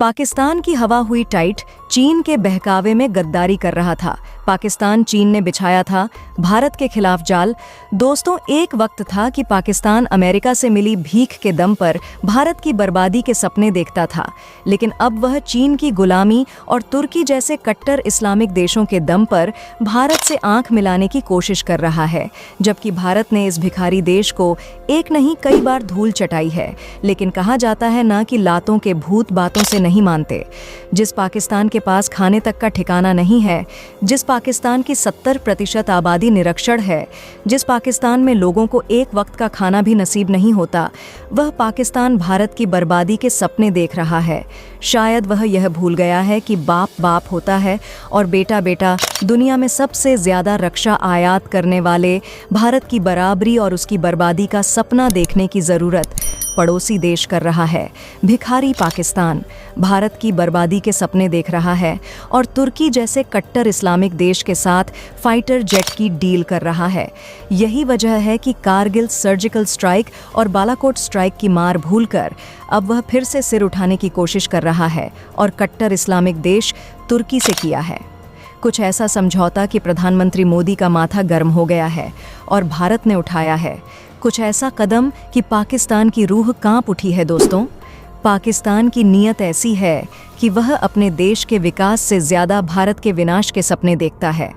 पाकिस्तान की हवा हुई टाइट, चीन के बहकावे में गद्दारी कर रहा था। पाकिस्तान चीन ने बिछाया था भारत के खिलाफ जाल। दोस्तों, एक वक्त था कि पाकिस्तान अमेरिका से मिली भीख के दम पर भारत की बर्बादी के सपने देखता था, लेकिन अब वह चीन की गुलामी और तुर्की जैसे कट्टर इस्लामिक देशों के दम पर भारत से आंख मिलाने की कोशिश कर रहा है। जबकि भारत ने इस भिखारी देश को एक नहीं कई बार धूल चटाई है, लेकिन कहा जाता है ना कि लातों के भूत बातों से नहीं मानते। जिस पाकिस्तान के पास खाने तक का ठिकाना नहीं है, जिस पाकिस्तान की 70% आबादी निरक्षर है, जिस पाकिस्तान में लोगों को एक वक्त का खाना भी नसीब नहीं होता, वह पाकिस्तान भारत की बर्बादी के सपने देख रहा है। शायद वह यह भूल गया है कि बाप बाप होता है और बेटा बेटा। दुनिया में सबसे ज्यादा रक्षा आयात करने वाले भारत की बराबरी और उसकी बर्बादी का सपना देखने की जरूरत पड़ोसी देश कर रहा है। भिखारी पाकिस्तान भारत की बर्बादी के सपने देख रहा है और तुर्की जैसे कट्टर इस्लामिक देश के साथ फाइटर जेट की डील कर रहा है। यही वजह है कि कारगिल सर्जिकल स्ट्राइक और बालाकोट स्ट्राइक की मार भूलकर अब वह फिर से सिर उठाने की कोशिश कर रहा है और कट्टर इस्लामिक देश तुर्की से किया है कुछ ऐसा समझौता कि प्रधानमंत्री मोदी का माथा गर्म हो गया है और भारत ने उठाया है कुछ ऐसा कदम कि पाकिस्तान की रूह कांप उठी है। दोस्तों, पाकिस्तान की नीयत ऐसी है कि वह अपने देश के विकास से ज़्यादा भारत के विनाश के सपने देखता है।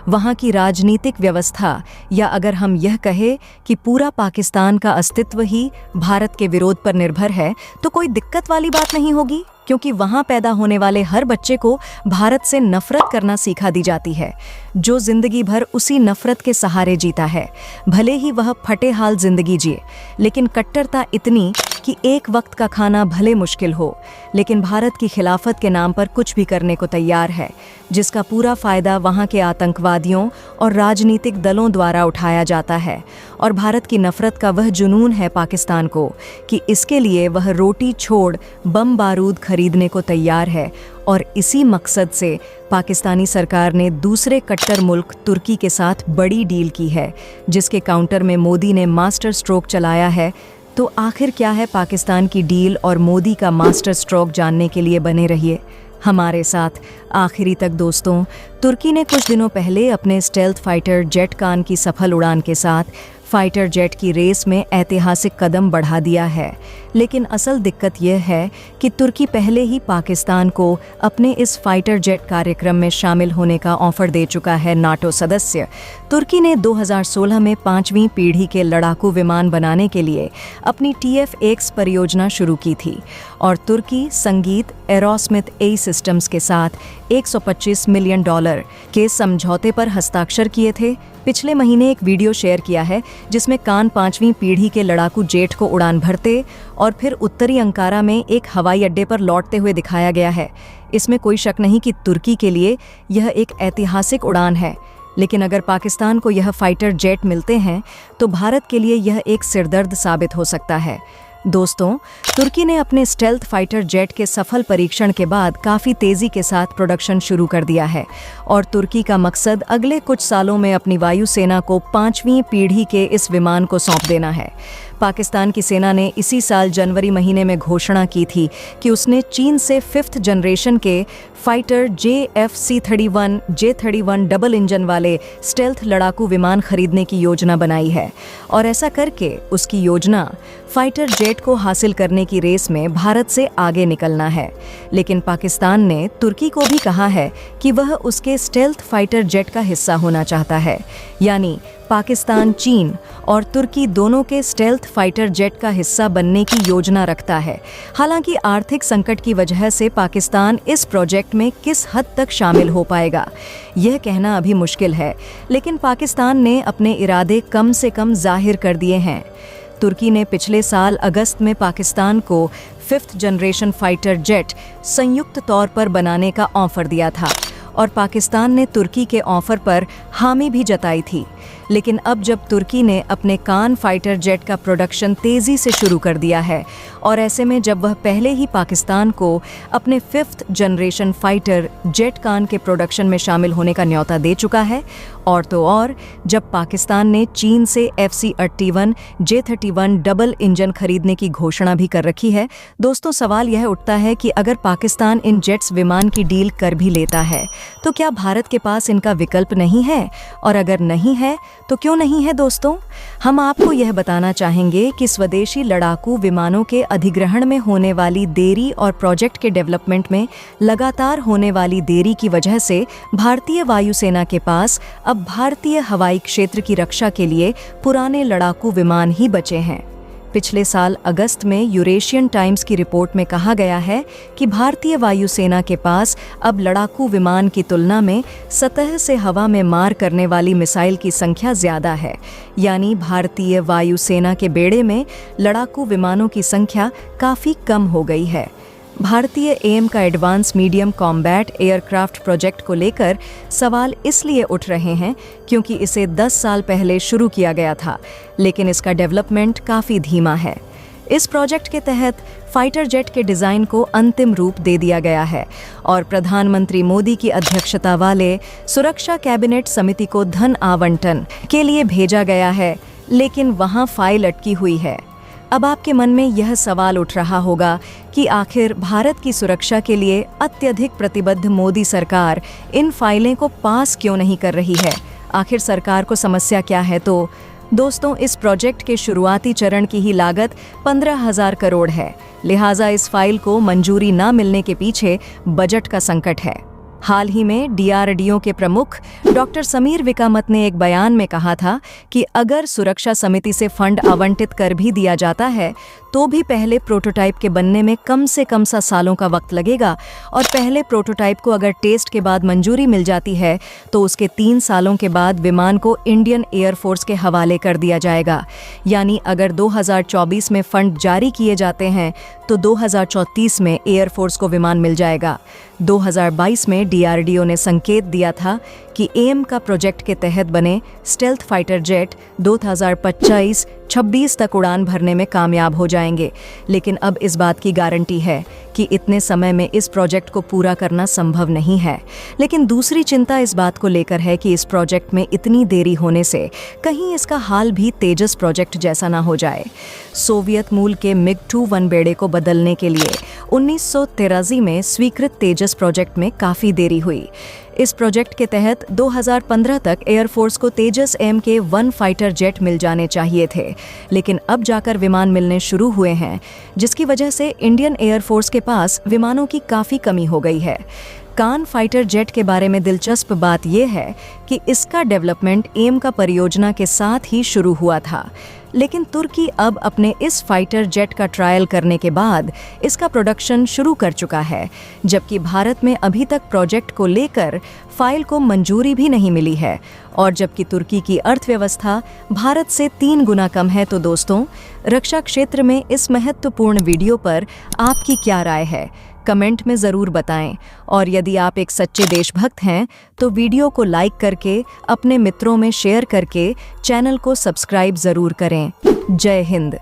वहाँ की राजनीतिक व्यवस्था, या अगर हम यह कहें कि पूरा पाकिस्तान का अस्तित्व ही भारत के विरोध पर निर्भर है, तो कोई दिक्कत वाली बात नहीं होगी, क्योंकि वहाँ पैदा होने वाले हर बच्चे को भारत से नफरत करना सिखा दी जाती है, जो जिंदगी भर उसी नफरत के सहारे जीता है। भले ही वह फटे हाल जिंदगी जिए, लेकिन कट्टरता इतनी कि एक वक्त का खाना भले मुश्किल हो, लेकिन भारत की खिलाफत के नाम पर कुछ भी करने को तैयार है, जिसका पूरा फायदा वहाँ के आतंकवादियों और राजनीतिक दलों द्वारा उठाया जाता है। और भारत की नफरत का वह जुनून है पाकिस्तान को कि इसके लिए वह रोटी छोड़ बम बारूद खरीदने को तैयार है। और इसी मकसद से पाकिस्तानी सरकार ने दूसरे कट्टर मुल्क तुर्की के साथ बड़ी डील की है, जिसके काउंटर में मोदी ने मास्टर स्ट्रोक चलाया है। तो आखिर क्या है पाकिस्तान की डील और मोदी का मास्टर स्ट्रोक जानने के लिए बने रहिए हमारे साथ आखिरी तक। दोस्तों, तुर्की ने कुछ दिनों पहले अपने स्टेल्थ फाइटर जेट कान की सफल उड़ान के साथ फाइटर जेट की रेस में ऐतिहासिक कदम बढ़ा दिया है, लेकिन असल दिक्कत यह है कि तुर्की पहले ही पाकिस्तान को अपने इस फाइटर जेट कार्यक्रम में शामिल होने का ऑफर दे चुका है नाटो सदस्य। तुर्की ने 2016 में 5वीं पीढ़ी के लड़ाकू विमान बनाने के लिए अपनी TF-X परियोजना शुरू की थी और तुर्की संगीत एरोस्मिथ ए सिस्टम्स के साथ $125 मिलियन के समझौते पर हस्ताक्षर किए थे। पिछले महीने एक वीडियो शेयर किया है जिसमें कान 5वीं पीढ़ी के लड़ाकू जेट को उड़ान भरते और फिर उत्तरी अंकारा में एक हवाई अड्डे पर लौटते हुए दिखाया गया है। इसमें कोई शक नहीं कि तुर्की के लिए यह एक ऐतिहासिक उड़ान है, लेकिन अगर पाकिस्तान को यह फाइटर जेट मिलते हैं तो भारत के लिए यह एक सिरदर्द साबित हो सकता है। दोस्तों, तुर्की ने अपने स्टेल्थ फाइटर जेट के सफल परीक्षण के बाद काफ़ी तेज़ी के साथ प्रोडक्शन शुरू कर दिया है और तुर्की का मकसद अगले कुछ सालों में अपनी वायुसेना को 5वीं पीढ़ी के इस विमान को सौंप देना है। पाकिस्तान की सेना ने इसी साल जनवरी महीने में घोषणा की थी कि उसने चीन से 5th जनरेशन के fighter JF-C31 J-31 double engine वाले स्टेल्थ लड़ाकू विमान खरीदने की योजना बनाई है और ऐसा करके उसकी योजना फाइटर जेट को हासिल करने की रेस में भारत से आगे निकलना है। लेकिन पाकिस्तान ने तुर्की को भी कहा है कि वह उसके स्टेल्थ फाइटर जेट का हिस्सा होना चाहता है, यानी पाकिस्तान चीन और तुर्की दोनों के स्टेल्थ फाइटर जेट का हिस्सा बनने की योजना रखता है। हालांकि आर्थिक संकट की वजह से पाकिस्तान इस प्रोजेक्ट में किस हद तक शामिल हो पाएगा, यह कहना अभी मुश्किल है, लेकिन पाकिस्तान ने अपने इरादे कम से कम जाहिर कर दिए हैं। तुर्की ने पिछले साल अगस्त में पाकिस्तान को 5th जनरेशन फाइटर जेट संयुक्त तौर पर बनाने का ऑफर दिया था और पाकिस्तान ने तुर्की के ऑफर पर हामी भी जताई थी। लेकिन अब जब तुर्की ने अपने कान फाइटर जेट का प्रोडक्शन तेज़ी से शुरू कर दिया है और ऐसे में जब वह पहले ही पाकिस्तान को अपने 5th जनरेशन फाइटर जेट कान के प्रोडक्शन में शामिल होने का न्योता दे चुका है, और तो और जब पाकिस्तान ने चीन से FC-81 J-31 डबल इंजन खरीदने की घोषणा भी कर रखी है, दोस्तों सवाल यह उठता है कि अगर पाकिस्तान इन जेट्स विमान की डील कर भी लेता है तो क्या भारत के पास इनका विकल्प नहीं है, और अगर नहीं है तो क्यों नहीं है दोस्तों? हम आपको यह बताना चाहेंगे कि स्वदेशी लड़ाकू विमानों के अधिग्रहण में होने वाली देरी और प्रोजेक्ट के डेवलपमेंट में लगातार होने वाली देरी की वजह से भारतीय वायुसेना के पास अब भारतीय हवाई क्षेत्र की रक्षा के लिए पुराने लड़ाकू विमान ही बचे हैं। पिछले साल अगस्त में यूरेशियन टाइम्स की रिपोर्ट में कहा गया है कि भारतीय वायुसेना के पास अब लड़ाकू विमान की तुलना में सतह से हवा में मार करने वाली मिसाइल की संख्या ज़्यादा है, यानी भारतीय वायुसेना के बेड़े में लड़ाकू विमानों की संख्या काफ़ी कम हो गई है। भारतीय एम का advance medium combat aircraft project को लेकर सवाल इसलिए उठ रहे हैं क्योंकि इसे 10 साल पहले शुरू किया गया था, लेकिन इसका डेवलपमेंट काफ़ी धीमा है। इस प्रोजेक्ट के तहत फाइटर जेट के डिज़ाइन को अंतिम रूप दे दिया गया है और प्रधानमंत्री मोदी की अध्यक्षता वाले सुरक्षा कैबिनेट समिति को धन आवंटन के लिए भेजा गया है, लेकिन वहाँ फाइल अटकी हुई है। अब आपके मन में यह सवाल उठ रहा होगा कि आखिर भारत की सुरक्षा के लिए अत्यधिक प्रतिबद्ध मोदी सरकार इन फाइलें को पास क्यों नहीं कर रही है? आखिर सरकार को समस्या क्या है? तो दोस्तों, इस प्रोजेक्ट के शुरुआती चरण की ही लागत 15,000 करोड़ है, लिहाजा इस फाइल को मंजूरी न मिलने के पीछे बजट का संकट है। हाल ही में DRDO के प्रमुख डॉक्टर समीर विकामत ने एक बयान में कहा था कि अगर सुरक्षा समिति से फंड आवंटित कर भी दिया जाता है तो भी पहले प्रोटोटाइप के बनने में कम से कम सालों का वक्त लगेगा, और पहले प्रोटोटाइप को अगर टेस्ट के बाद मंजूरी मिल जाती है तो उसके 3 सालों के बाद विमान को इंडियन एयरफोर्स के हवाले कर दिया जाएगा। यानी अगर 2024 में फंड जारी किए जाते हैं तो 2034 में एयरफोर्स को विमान मिल जाएगा। 2022 में DRDO ने संकेत दिया था कि एम का प्रोजेक्ट के तहत बने स्टेल्थ फाइटर जेट 2025-26 तक उड़ान भरने में कामयाब हो जाएंगे, लेकिन अब इस बात की गारंटी है कि इतने समय में इस प्रोजेक्ट को पूरा करना संभव नहीं है। लेकिन दूसरी चिंता इस बात को लेकर है कि इस प्रोजेक्ट में इतनी देरी होने से कहीं इसका हाल भी तेजस प्रोजेक्ट जैसा ना हो जाए। सोवियत मूल के MiG-21 बेड़े को बदलने के लिए 1983 में स्वीकृत तेजस प्रोजेक्ट में काफ़ी देरी हुई। इस प्रोजेक्ट के तहत 2015 तक एयरफोर्स को तेजस MK-1 फाइटर जेट मिल जाने चाहिए थे, लेकिन अब जाकर विमान मिलने शुरू हुए हैं, जिसकी वजह से इंडियन एयरफोर्स के पास विमानों की काफ़ी कमी हो गई है। कान फाइटर जेट के बारे में दिलचस्प बात यह है कि इसका डेवलपमेंट एम का परियोजना के साथ ही शुरू हुआ था, लेकिन तुर्की अब अपने इस फाइटर जेट का ट्रायल करने के बाद इसका प्रोडक्शन शुरू कर चुका है, जबकि भारत में अभी तक प्रोजेक्ट को लेकर फाइल को मंजूरी भी नहीं मिली है, और जबकि तुर्की की अर्थव्यवस्था भारत से 3 गुना कम है। तो दोस्तों, रक्षा क्षेत्र में इस महत्वपूर्ण वीडियो पर आपकी क्या राय है? कमेंट में ज़रूर बताएं, और यदि आप एक सच्चे देशभक्त हैं तो वीडियो को लाइक करके अपने मित्रों में शेयर करके चैनल को सब्सक्राइब ज़रूर करें। जय हिंद।